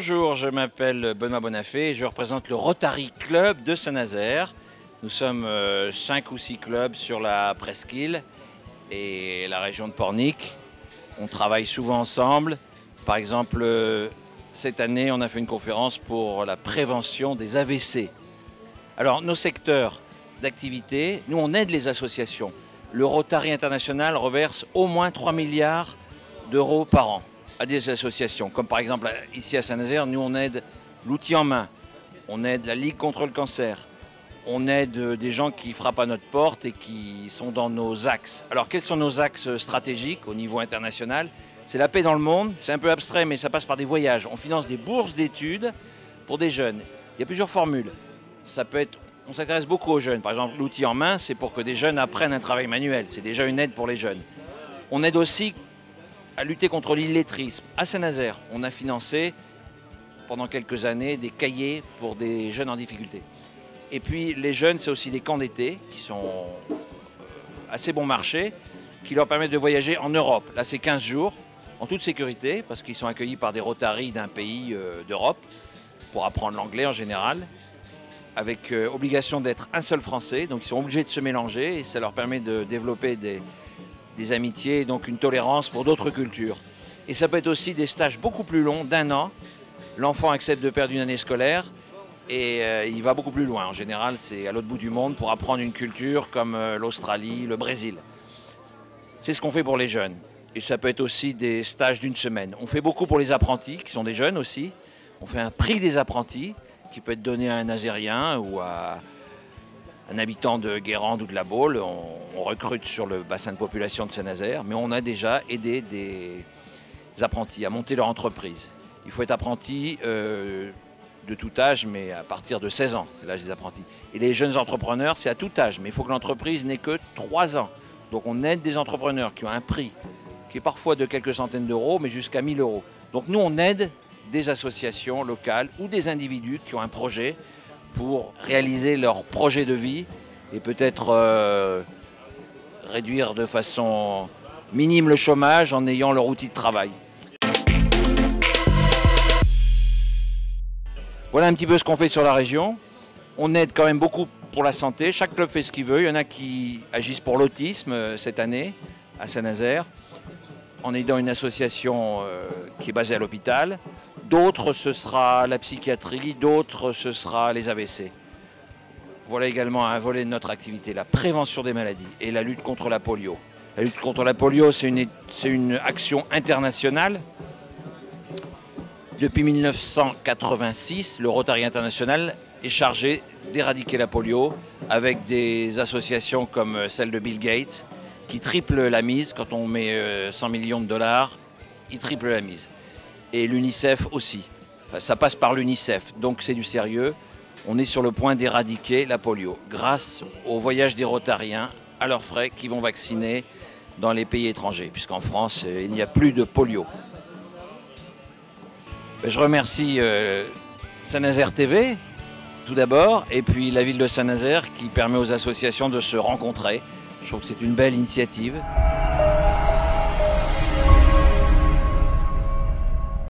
Bonjour, je m'appelle Benoît Bonafé et je représente le Rotary Club de Saint-Nazaire. Nous sommes 5 ou 6 clubs sur la presqu'île et la région de Pornic. On travaille souvent ensemble. Par exemple, cette année, on a fait une conférence pour la prévention des AVC. Alors, nos secteurs d'activité, nous, on aide les associations. Le Rotary International reverse au moins 3 milliards d'euros par an à des associations. Comme par exemple, ici à Saint-Nazaire, nous, on aide l'outil en main. On aide la Ligue contre le cancer. On aide des gens qui frappent à notre porte et qui sont dans nos axes. Alors, quels sont nos axes stratégiques au niveau international? C'est la paix dans le monde. C'est un peu abstrait, mais ça passe par des voyages. On finance des bourses d'études pour des jeunes. Il y a plusieurs formules. Ça peut être, on s'intéresse beaucoup aux jeunes. Par exemple, l'outil en main, c'est pour que des jeunes apprennent un travail manuel. C'est déjà une aide pour les jeunes. On aide aussi à lutter contre l'illettrisme. À Saint-Nazaire, on a financé pendant quelques années des cahiers pour des jeunes en difficulté. Et puis les jeunes, c'est aussi des camps d'été qui sont assez bon marché, qui leur permettent de voyager en Europe. Là, c'est 15 jours, en toute sécurité, parce qu'ils sont accueillis par des Rotaries d'un pays d'Europe, pour apprendre l'anglais en général, avec obligation d'être un seul Français. Donc ils sont obligés de se mélanger et ça leur permet de développer des amitiés, donc une tolérance pour d'autres cultures. Et ça peut être aussi des stages beaucoup plus longs, d'1 an. L'enfant accepte de perdre une année scolaire et il va beaucoup plus loin. En général, c'est à l'autre bout du monde pour apprendre une culture comme l'Australie, le Brésil. C'est ce qu'on fait pour les jeunes. Et ça peut être aussi des stages d'1 semaine. On fait beaucoup pour les apprentis, qui sont des jeunes aussi. On fait un prix des apprentis, qui peut être donné à un Nazérien ou à un habitant de Guérande ou de La Baule. On recrute sur le bassin de population de Saint-Nazaire, mais on a déjà aidé des apprentis à monter leur entreprise. Il faut être apprenti de tout âge, mais à partir de 16 ans, c'est l'âge des apprentis. Et les jeunes entrepreneurs, c'est à tout âge, mais il faut que l'entreprise n'ait que 3 ans. Donc on aide des entrepreneurs qui ont un prix qui est parfois de quelques centaines d'euros, mais jusqu'à 1 000 euros. Donc nous, on aide des associations locales ou des individus qui ont un projet pour réaliser leur projet de vie et peut-être réduire de façon minime le chômage en ayant leur outil de travail. Voilà un petit peu ce qu'on fait sur la région. On aide quand même beaucoup pour la santé. Chaque club fait ce qu'il veut. Il y en a qui agissent pour l'autisme cette année à Saint-Nazaire, en aidant une association qui est basée à l'hôpital. D'autres, ce sera la psychiatrie, d'autres, ce sera les AVC. Voilà également un volet de notre activité, la prévention des maladies et la lutte contre la polio. La lutte contre la polio, c'est une action internationale. Depuis 1986, le Rotary International est chargé d'éradiquer la polio avec des associations comme celle de Bill Gates qui triple la mise. Quand on met 100 millions de dollars, il triple la mise. Et l'UNICEF aussi. Ça passe par l'UNICEF, donc c'est du sérieux. On est sur le point d'éradiquer la polio grâce au voyage des Rotariens à leurs frais qui vont vacciner dans les pays étrangers, puisqu'en France, il n'y a plus de polio. Je remercie Saint-Nazaire TV, tout d'abord, et puis la ville de Saint-Nazaire qui permet aux associations de se rencontrer. Je trouve que c'est une belle initiative.